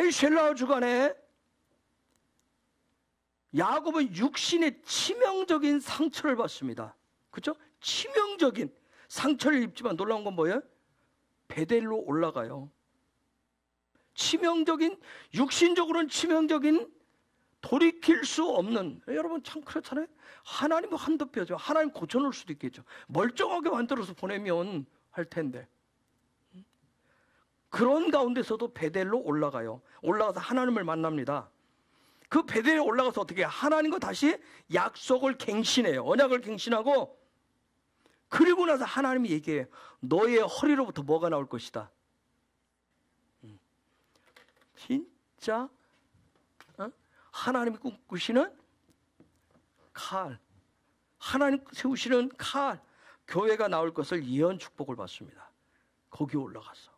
바이셀라 주간에 야곱은 육신의 치명적인 상처를 받습니다. 그렇죠? 치명적인 상처를 입지만 놀라운 건 뭐예요? 베델로 올라가요. 치명적인, 육신적으로는 치명적인, 돌이킬 수 없는, 여러분 참 그렇잖아요. 하나님은 한도 뼈죠. 하나님 고쳐놓을 수도 있겠죠. 멀쩡하게 만들어서 보내면 할 텐데, 그런 가운데서도 베델로 올라가요. 올라가서 하나님을 만납니다. 그 베델에 올라가서 어떻게 해요? 하나님과 다시 약속을 갱신해요. 언약을 갱신하고, 그리고 나서 하나님이 얘기해요. 너의 허리로부터 뭐가 나올 것이다. 진짜 하나님이 꿈꾸시는 칼, 하나님 세우시는 칼, 교회가 나올 것을 예언 축복을 받습니다. 거기 올라가서.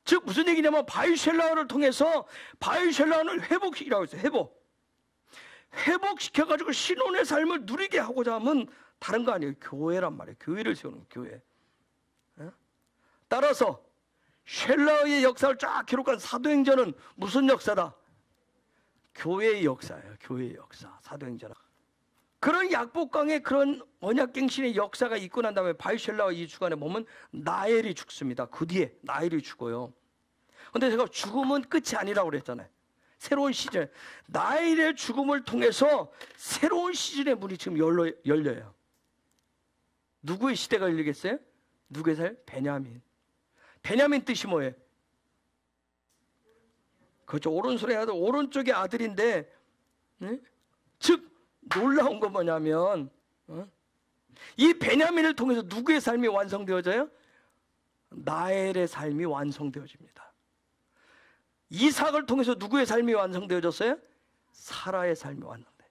즉 무슨 얘기냐면 바이셀라를 통해서, 바이셀라를 회복시키라고 했어요. 회복시켜가지고 신혼의 삶을 누리게 하고자 하면 다른 거 아니에요. 교회란 말이에요. 교회를 세우는 교회. 따라서 셀라의 역사를 쫙 기록한 사도행전은 무슨 역사다? 교회의 역사예요. 교회의 역사. 사도행전은. 그런 약복강의 그런 언약갱신의 역사가 있고 난 다음에 바이셀라와 이 주간에 보면 나엘이 죽습니다. 그 뒤에 나엘이 죽어요. 근데 제가 죽음은 끝이 아니라고 그랬잖아요. 새로운 시즌, 나엘의 죽음을 통해서 새로운 시즌의 문이 지금 열려요. 누구의 시대가 열리겠어요? 누구의 살? 베냐민. 베냐민 뜻이 뭐예요? 그렇죠. 오른손의 아들, 오른쪽의 아들인데, 즉 놀라운 건 뭐냐면, 이 베냐민을 통해서 누구의 삶이 완성되어져요? 나엘의 삶이 완성되어집니다. 이삭을 통해서 누구의 삶이 완성되어졌어요? 사라의 삶이 완성돼요.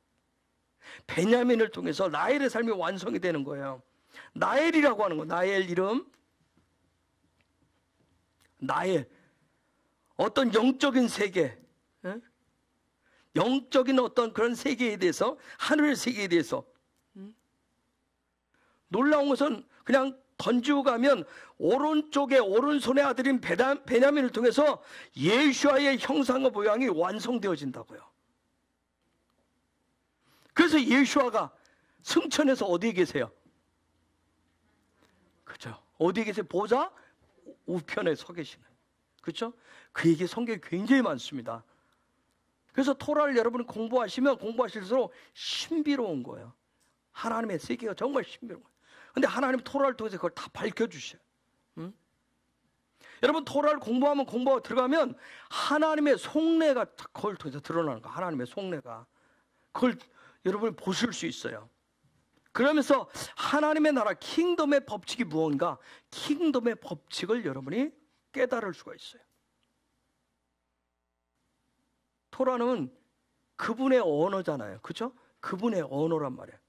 베냐민을 통해서 나엘의 삶이 완성이 되는 거예요. 나엘이라고 하는 거, 나엘 이름, 나엘, 어떤 영적인 세계, 영적인 어떤 그런 세계에 대해서, 하늘의 세계에 대해서 놀라운 것은 그냥 던지고 가면 오른쪽에 오른손의 아들인 베냐민을 통해서 예수와의 형상과 모양이 완성되어진다고요. 그래서 예수와가 승천해서 어디에 계세요? 그렇죠. 어디에 계세요? 보좌 우편에 서 계시는. 그렇죠? 그 얘기 성경에 굉장히 많습니다. 그래서 토라를 여러분이 공부하시면 공부하실수록 신비로운 거예요. 하나님의 세계가 정말 신비로운 거예요. 근데 하나님 토라를 통해서 그걸 다 밝혀주셔요. 여러분 토라를 공부하면 공부하고 들어가면 하나님의 속내가 그걸 통해서 드러나는 거예요. 하나님의 속내가. 그걸 여러분이 보실 수 있어요. 그러면서 하나님의 나라, 킹덤의 법칙이 무언가, 킹덤의 법칙을 여러분이 깨달을 수가 있어요. 토라는 그분의 언어잖아요. 그렇죠? 그분의 언어란 말이에요.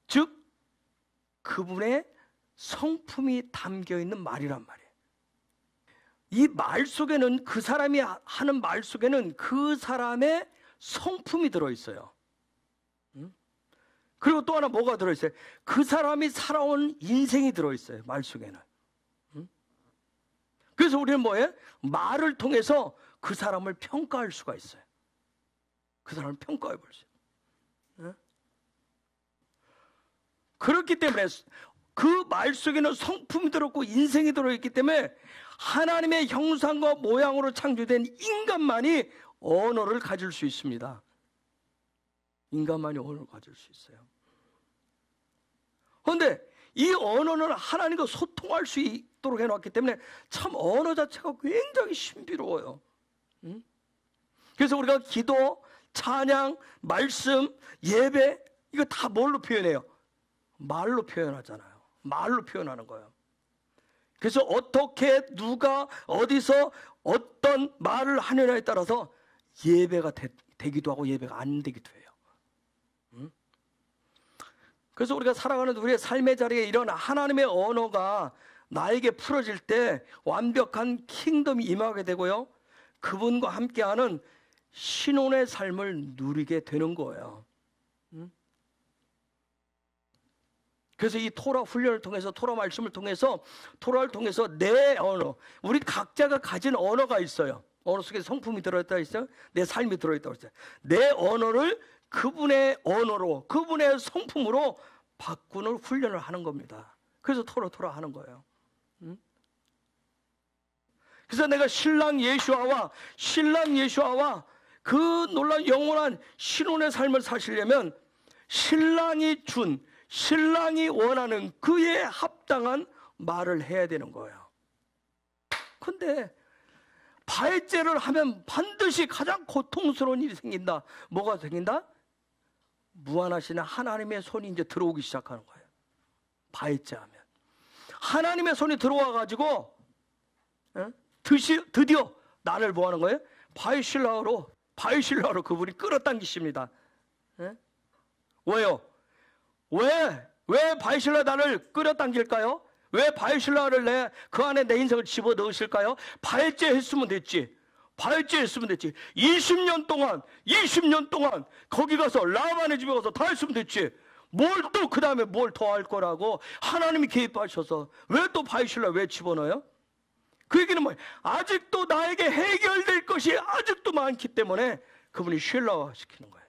즉 그분의 성품이 담겨있는 말이란 말이에요. 이 말 속에는, 그 사람이 하는 말 속에는 그 사람의 성품이 들어있어요. 그리고 또 하나 뭐가 들어있어요? 그 사람이 살아온 인생이 들어있어요. 말 속에는. 그래서 우리는 뭐예요? 말을 통해서 그 사람을 평가할 수가 있어요. 그 사람을 평가해 볼 수 있어요. 그렇기 때문에 그 말 속에는 성품이 들었고 인생이 들어있기 때문에 하나님의 형상과 모양으로 창조된 인간만이 언어를 가질 수 있습니다. 인간만이 언어를 가질 수 있어요. 그런데 이 언어는 하나님과 소통할 수 있도록 해놨기 때문에 참 언어 자체가 굉장히 신비로워요. 그래서 우리가 기도, 찬양, 말씀, 예배, 이거 다 뭘로 표현해요? 말로 표현하잖아요. 말로 표현하는 거예요. 그래서 어떻게, 누가, 어디서 어떤 말을 하느냐에 따라서 예배가 되기도 하고 예배가 안 되기도 해요. 그래서 우리가 살아가는 우리의 삶의 자리에 이런 하나님의 언어가 나에게 풀어질 때 완벽한 킹덤이 임하게 되고요, 그분과 함께하는 신혼의 삶을 누리게 되는 거예요. 그래서 이 토라 훈련을 통해서, 토라 말씀을 통해서, 토라를 통해서 내 언어, 우리 각자가 가진 언어가 있어요. 언어 속에 성품이 들어있다 있어요. 내 삶이 들어있다고 했어요. 내 언어를 그분의 언어로, 그분의 성품으로 바꾸는 훈련을 하는 겁니다. 그래서 토라 하는 거예요. 그래서 내가 신랑 예수아와 그 놀라운 영원한 신혼의 삶을 사시려면 신랑이 원하는 그에 합당한 말을 해야 되는 거예요. 근데 바해죄를 하면 반드시 가장 고통스러운 일이 생긴다. 뭐가 생긴다? 무한하신 하나님의 손이 이제 들어오기 시작하는 거예요. 바해죄하면 하나님의 손이 들어와 가지고 드디어 나를 뭐 하는 거예요? 바이실라로 그분이 끌어당기십니다. 왜요? 왜 바이실라 나를 끌어당길까요? 왜 바이실라를 그 안에 내 인생을 집어넣으실까요? 바해죄 했으면 됐지. 20년 동안 거기 가서 라반의 집에 가서 다 했으면 됐지. 뭘 또 그 다음에 뭘 더 할 거라고 하나님이 개입하셔서 왜 또 바이실라 왜 집어넣어요? 그 얘기는 뭐예요? 아직도 나에게 해결될 것이 아직도 많기 때문에 그분이 쉘라화 시키는 거예요.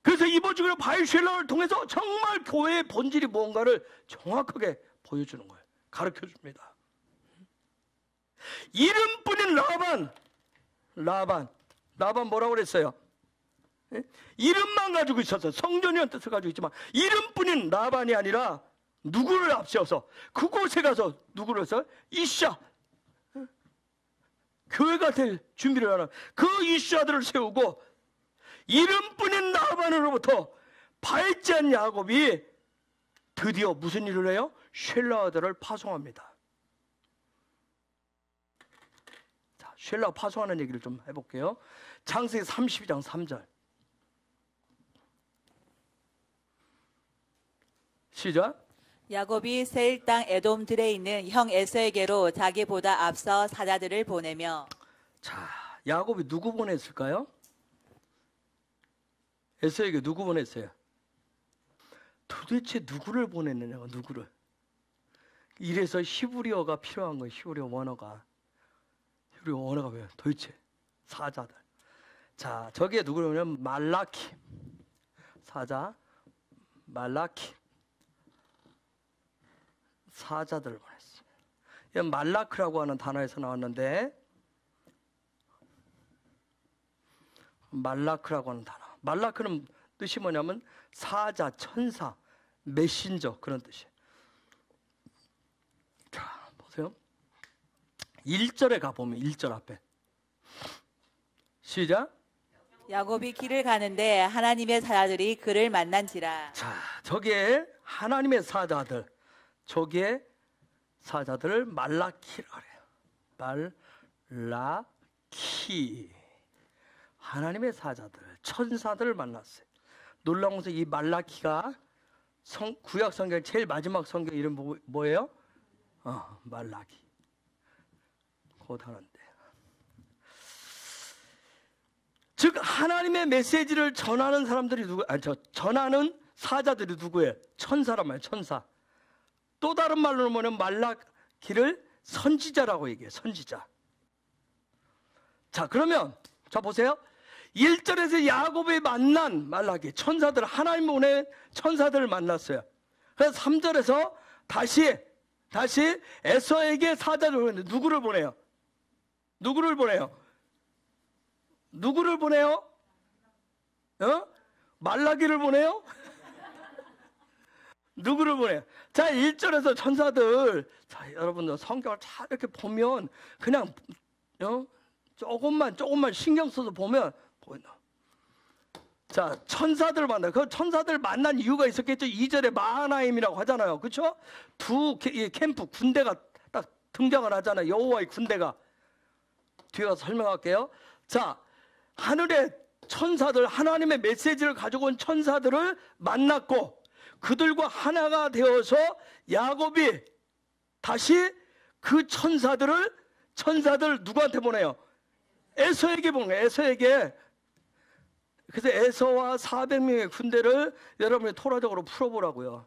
그래서 이번 주에 바이쉘라를 통해서 정말 교회의 본질이 뭔가를 정확하게 보여주는 거예요. 가르쳐 줍니다. 이름뿐인 라반 뭐라고 그랬어요? 이름만 가지고 있었어요. 성전이란 뜻을 가지고 있지만 이름뿐인 라반이 아니라 누구를 앞세워서 그곳에 가서 누구를 해서 이샤, 교회가 될 준비를 하는 그 이샤들을 세우고 이름뿐인 라반으로부터 바해죄한 야곱이 드디어 무슨 일을 해요? 쉘라 아들을 파송합니다. 자, 쉘라 파송하는 얘기를 좀 해볼게요. 창세기 32장 3절 시작. 야곱이 세일 땅 에돔들에 있는 형 에서에게로 자기보다 앞서 사자들을 보내며. 자, 야곱이 누구 보냈을까요? 에서에게 누구 보냈어요? 도대체 누구를 보냈느냐고, 누구를. 이래서 히브리어가 필요한 거예요. 히브리어 원어가 왜 도대체 사자들. 자, 저기에 누구를 보냐면 말라키, 사자 말라키, 사자들을 보냈어요. 이건 말라크라고 하는 단어에서 나왔는데, 말라크라고 하는 단어. 말라크는 뜻이 뭐냐면 사자, 천사, 메신저 그런 뜻이에요. 자, 보세요. 1절에 가보면 1절 앞에 시작. 야곱이 길을 가는데 하나님의 사자들이 그를 만난지라. 자, 저기에 하나님의 사자들, 저기에 사자들을 말라키라고 해요. 말라키. 하나님의 사자들, 천사들을 만났어요. 놀라운 것은 이 말라키가 구약 성경 제일 마지막 성경 이름 뭐예요? 말라키. 곧 하는데. 즉 하나님의 메시지를 전하는 사람들이 전하는 사자들이 누구예요? 천사란 말이에요. 천사. 또 다른 말로 보면 말라키를 선지자라고 얘기해요. 선지자. 자, 그러면 자 보세요. 1절에서 야곱이 만난 말라기 천사들, 하나님 보낸 천사들을 만났어요. 그래서 3절에서 다시 에서에게 사자를 보내는데 누구를 보내요? 누구를 보내요? 말라기를 보내요? 누구를 보내요? 자, 1절에서 천사들, 자, 여러분들 성경을 잘 이렇게 보면 그냥 조금만 신경 써서 보면 보인다. 자, 천사들 만나. 그 천사들 만난 이유가 있었겠죠. 2절에 마하나임이라고 하잖아요. 그렇죠? 두 캠프 군대가 딱 등장을 하잖아요. 여호와의 군대가. 뒤에 가서 설명할게요. 자, 하늘의 천사들, 하나님의 메시지를 가지고 온 천사들을 만났고 그들과 하나가 되어서 야곱이 다시 그 천사들 누구한테 보내요? 에서에게 보내요. 에서에게. 그래서 에서와 400명의 군대를 여러분이 토라적으로 풀어보라고요.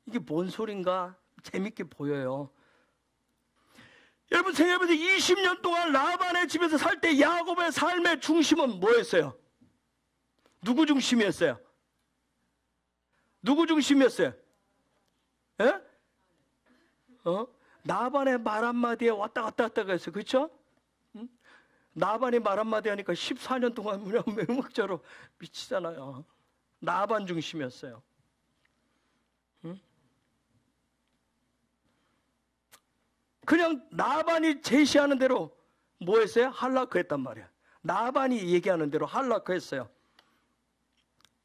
이게 뭔 소린가 재밌게 보여요. 여러분 생각해보세요. 20년 동안 라반의 집에서 살 때 야곱의 삶의 중심은 뭐였어요? 누구 중심이었어요? 누구 중심이었어요? 예? 나반의 말 한마디에 왔다 갔다 했어요. 그렇죠? 나반이 말 한마디 하니까 14년 동안 그냥 맹목자로 미치잖아요. 나반 중심이었어요. 그냥 나반이 제시하는 대로 뭐 했어요? 할라크 했단 말이야. 나반이 얘기하는 대로 할라크 했어요.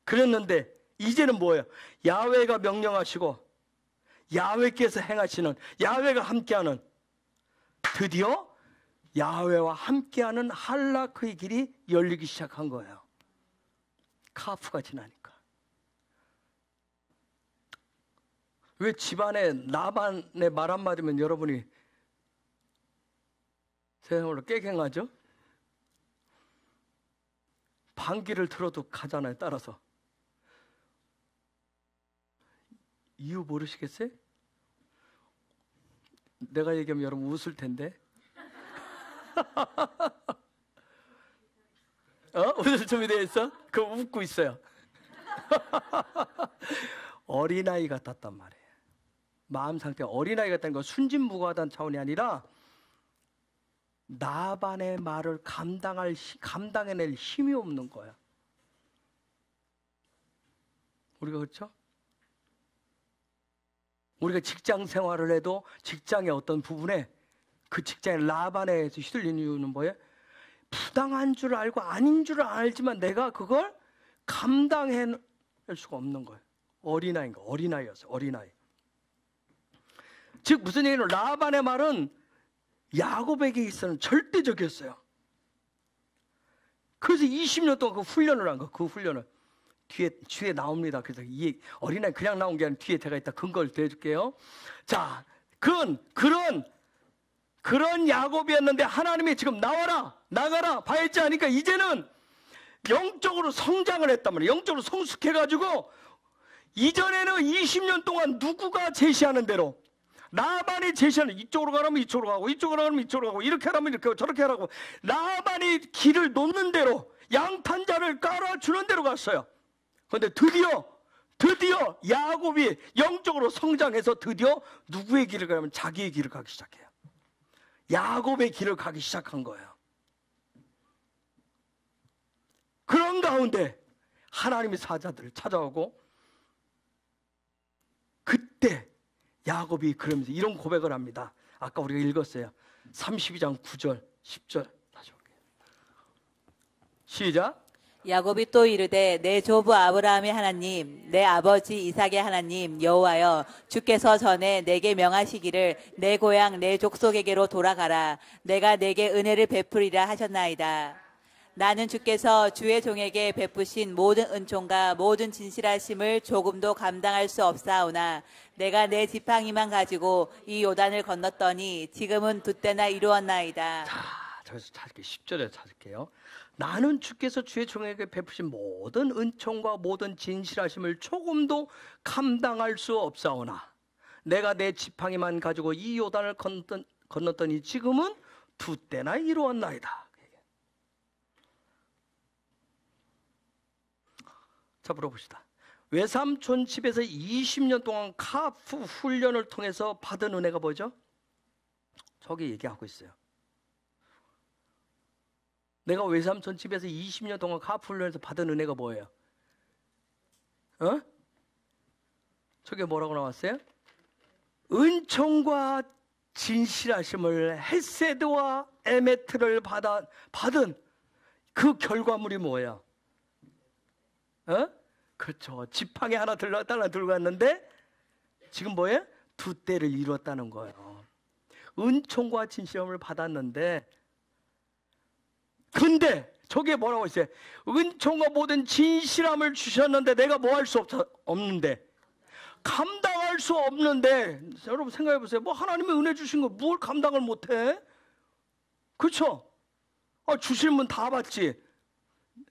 그랬는데 이제는 뭐예요? 야훼가 명령하시고 야훼께서 행하시는, 야훼가 함께하는, 드디어 야훼와 함께하는 할라크의 길이 열리기 시작한 거예요. 카프가 지나니까. 왜 집안에 나반의 말 한마디면 여러분이 세상으로 깨갱하죠? 방귀를 틀어도 가잖아요, 따라서. 이유 모르시겠어요? 내가 얘기하면 여러분 웃을 텐데. 웃을 준비되어 있어? 그거 웃고 있어요. 어린아이 같았단 말이에요. 마음 상태가 어린아이 같다는 건 순진무구하다는 차원이 아니라 나반의 말을 감당해낼 힘이 없는 거야. 우리가 그렇죠? 우리가 직장 생활을 해도 직장의 어떤 부분에 그 직장의 라반에 휘둘리는 이유는 뭐예요? 부당한 줄 알고 아닌 줄 알지만 내가 그걸 감당해낼 수가 없는 거예요. 어린아이인 거, 어린아이였어요. 어린아이. 즉 무슨 얘기냐면 라반의 말은 야곱에게 있어서는 절대적이었어요. 그래서 20년 동안 그 훈련을 한 거, 그 훈련을. 뒤에 나옵니다. 그래서 이 어린아이 그냥 나온 게 아니라 뒤에 제가 이따 근거를 대줄게요. 자, 그런 야곱이었는데 하나님이 지금 나가라 봐야지 하니까 이제는 영적으로 성장을 했단 말이에요. 영적으로 성숙해가지고 이전에는 20년 동안 누구가 제시하는 대로 라반이 제시하는, 이쪽으로 가라면 이쪽으로 가고 이쪽으로 가라면 이쪽으로 가고 이렇게 하라면 이렇게 하고 저렇게 하라고 라반이 길을 놓는 대로 양탄자를 깔아주는 대로 갔어요. 그런데 드디어 야곱이 영적으로 성장해서 드디어 누구의 길을 가면 자기의 길을 가기 시작해요. 야곱의 길을 가기 시작한 거예요. 그런 가운데 하나님의 사자들을 찾아오고 그때 야곱이 그러면서 이런 고백을 합니다. 아까 우리가 읽었어요. 32장 9절 10절 다시 볼게요. 시작. 야곱이 또 이르되 내 조부 아브라함의 하나님 내 아버지 이삭의 하나님 여호와여 주께서 전에 내게 명하시기를 내 고향 내 족속에게로 돌아가라 내가 내게 은혜를 베풀이라 하셨나이다. 나는 주께서 주의 종에게 베푸신 모든 은총과 모든 진실하심을 조금도 감당할 수 없사오나 내가 내 지팡이만 가지고 이 요단을 건넜더니 지금은 두 때나 이루었나이다. 자, 저기서 찾을게요. 10절에 찾을게요. 나는 주께서 주의 종에게 베푸신 모든 은총과 모든 진실하심을 조금도 감당할 수 없사오나 내가 내 지팡이만 가지고 이 요단을 건넜더니 지금은 두 때나 이루었나이다. 자, 물어봅시다. 외삼촌 집에서 20년 동안 카프 훈련을 통해서 받은 은혜가 뭐죠? 저기 얘기하고 있어요. 내가 외삼촌 집에서 20년 동안 카프 훈련에서 받은 은혜가 뭐예요? 저게 뭐라고 나왔어요? 은총과 진실하심을 헤세드와 에메트를 받은 그 결과물이 뭐예요? 그렇죠. 지팡이 하나 들고 왔는데 지금 뭐예요? 두 때를 이루었다는 거예요. 은총과 진실함을 받았는데 근데 저게 뭐라고 했어요? 은총과 모든 진실함을 주셨는데 내가 뭐 할 수 없는데 감당할 수 없는데 여러분 생각해 보세요. 뭐 하나님의 은혜 주신 거 뭘 감당을 못해? 그렇죠? 주시면 다 받지.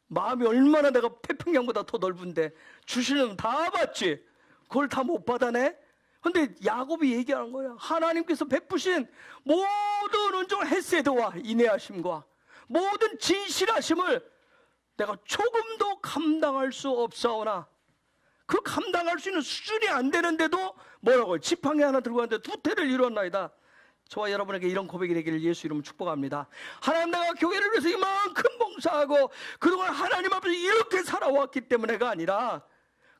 마음이 얼마나 내가 태평양보다 더 넓은데 주시면 다 받지. 그걸 다 못 받아내? 근데 야곱이 얘기하는 거야. 하나님께서 베푸신 모든 은총 헤세드와 인내하심과 모든 진실하심을 내가 조금도 감당할 수 없사오나, 그 감당할 수 있는 수준이 안 되는데도 뭐라고요? 지팡이 하나 들고 왔는데 두 태를 이루었나이다. 저와 여러분에게 이런 고백이 되기를 예수 이름으로 축복합니다. 하나님, 내가 교회를 위해서 이만큼 봉사하고 그동안 하나님 앞에서 이렇게 살아왔기 때문에가 아니라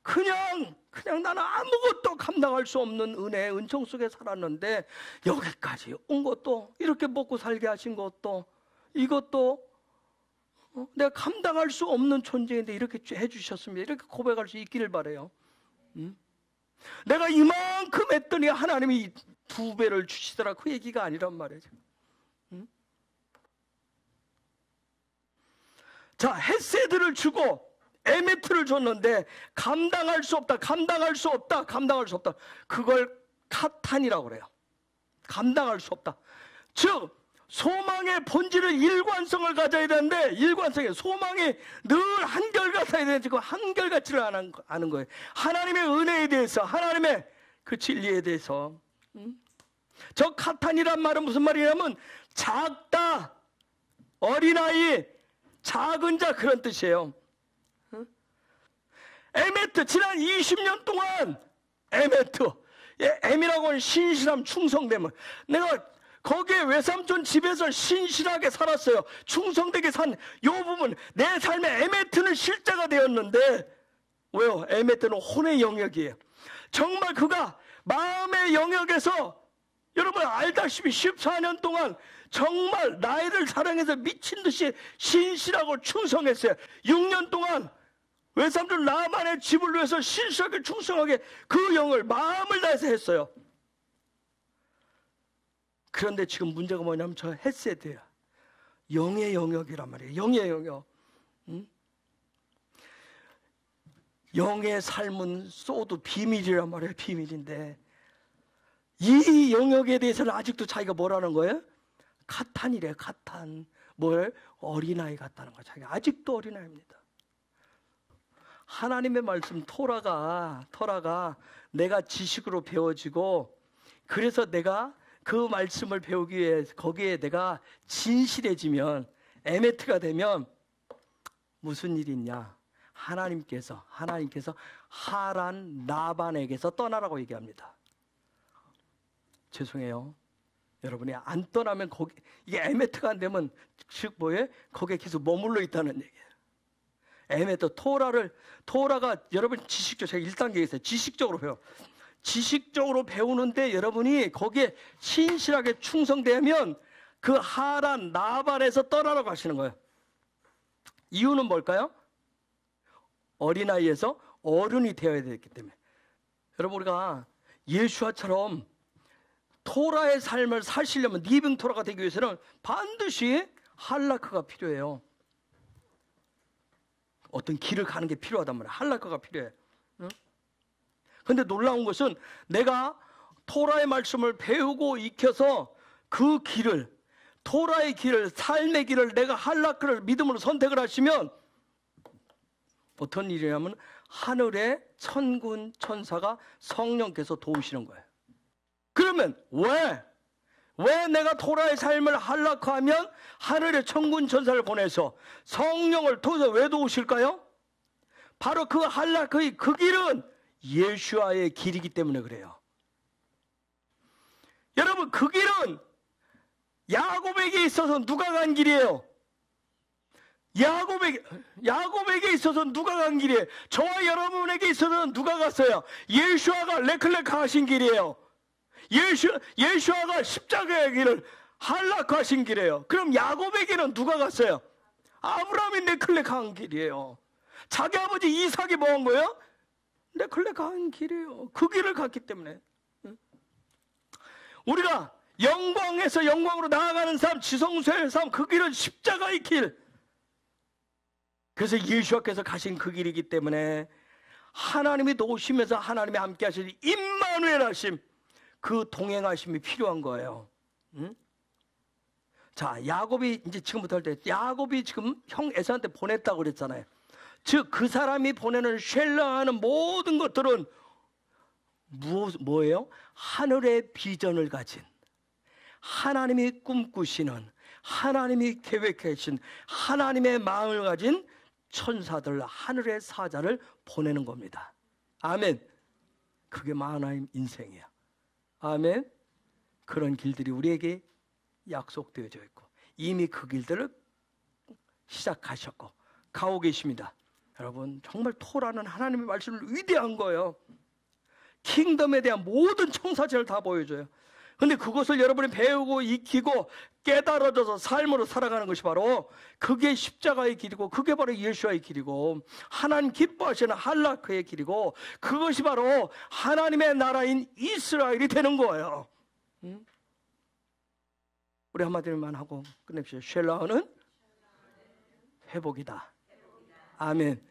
그냥 나는 아무것도 감당할 수 없는 은혜, 은총 속에 살았는데 여기까지 온 것도, 이렇게 먹고 살게 하신 것도, 이것도 내가 감당할 수 없는 존재인데 이렇게 해주셨습니다. 이렇게 고백할 수 있기를 바라요. 내가 이만큼 했더니 하나님이 2배를 주시더라, 그 얘기가 아니란 말이죠. 자, 헤세드를 주고 에메트를 줬는데 감당할 수 없다. 그걸 카탄이라고 그래요. 감당할 수 없다. 즉 소망의 본질은 일관성을 가져야 되는데, 일관성이, 소망이 늘 한결같아야 되는데 그 한결같지를 않은 거예요. 하나님의 은혜에 대해서, 하나님의 그 진리에 대해서. 저 카탄이란 말은 무슨 말이냐면 작다, 어린아이, 작은 자, 그런 뜻이에요. 에메트, 지난 20년 동안 에메트, M이라고 하는 신실함, 충성됨을, 내가 거기에 외삼촌 집에서 신실하게 살았어요. 충성되게 산 이 부분, 내 삶의 에메트는 실제가 되었는데, 왜요? 에메트는 혼의 영역이에요. 정말 그가 마음의 영역에서, 여러분 알다시피 14년 동안 정말 나이를 사랑해서 미친 듯이 신실하고 충성했어요. 6년 동안 외삼촌 라반의 집을 위해서 신실하게 충성하게 그 영을, 마음을 다해서 했어요. 그런데 지금 문제가 뭐냐면 저 헤세드야. 영의 영역이란 말이에요. 영의 영역. 영의 삶은 쏘도 비밀이란 말이에요. 비밀인데 이 영역에 대해서는 아직도 자기가 뭐라는 거예요? 카탄이래. 카탄. 뭘? 어린아이 같다는 거예요. 자기가 아직도 어린아이입니다. 하나님의 말씀 토라가 내가 지식으로 배워지고, 그래서 내가 그 말씀을 배우기 위해 거기에 내가 진실해지면, 에메트가 되면 무슨 일이 있냐? 하나님께서 하란 라반에게서 떠나라고 얘기합니다. 죄송해요. 여러분이 안 떠나면 거기, 이게 에메트가 안 되면 즉 뭐예요? 거기에 계속 머물러 있다는 얘기예요. 에메트, 토라가 여러분 지식적, 제가 1단계에 있어요. 지식적으로 배워. 지식적으로 배우는데 여러분이 거기에 신실하게 충성되면 그 하란 라반에서 떠나라고 하시는 거예요. 이유는 뭘까요? 어린아이에서 어른이 되어야 되기 때문에. 여러분, 우리가 예수아처럼 토라의 삶을 사시려면, 리빙 토라가 되기 위해서는 반드시 할라크가 필요해요. 어떤 길을 가는 게 필요하단 말이에요. 할라크가 필요해. 그런데 놀라운 것은 내가 토라의 말씀을 배우고 익혀서 그 길을, 토라의 길을, 삶의 길을 내가 할라크를 믿음으로 선택을 하시면 어떤 일이냐면 하늘의 천군 천사가 성령께서 도우시는 거예요. 그러면 왜 내가 토라의 삶을 할라크하면 하늘의 천군 천사를 보내서 성령을 통해서 왜 도우실까요? 바로 그 할라크의 그 길은 예수와의 길이기 때문에 그래요. 여러분, 그 길은 야곱에게 있어서 누가 간 길이에요? 야곱에게 있어서 누가 간 길이에요? 저와 여러분에게 있어서는 누가 갔어요? 예수와가 레클레크 하신 길이에요. 예수와가 십자가의 길을 할라크하신 길이에요. 그럼 야곱에게는 누가 갔어요? 아브라함이 레클레크 한 길이에요. 자기 아버지 이삭이 뭐 한 거예요? 레클레크 한 길이에요. 그 길을 갔기 때문에. 우리가 영광에서 영광으로 나아가는 삶, 지성소의 삶, 그 길은 십자가의 길. 그래서 예수께서 가신 그 길이기 때문에 하나님이 도우시면서 하나님이 함께 하시는 임마누엘 하심, 그 동행하심이 필요한 거예요. 자, 야곱이 이제 지금부터 할 때, 야곱이 지금 형 에사한테 보냈다고 그랬잖아요. 즉 그 사람이 보내는 쉘라하는 모든 것들은 뭐예요? 하늘의 비전을 가진, 하나님이 꿈꾸시는, 하나님이 계획하신 하나님의 마음을 가진 천사들, 하늘의 사자를 보내는 겁니다. 아멘. 그게 하나님 인생이야. 아멘. 그런 길들이 우리에게 약속되어져 있고 이미 그 길들을 시작하셨고 가고 계십니다. 여러분, 정말 토라는 하나님의 말씀을 위대한 거예요. 킹덤에 대한 모든 청사진을 다 보여줘요. 근데 그것을 여러분이 배우고 익히고 깨달아져서 삶으로 살아가는 것이 바로 그게 십자가의 길이고 그게 바로 예수와의 길이고 하나님 기뻐하시는 할라크의 길이고 그것이 바로 하나님의 나라인 이스라엘이 되는 거예요. 우리 한마디만 하고 끝냅시다. 쉘라는 회복이다. 아멘.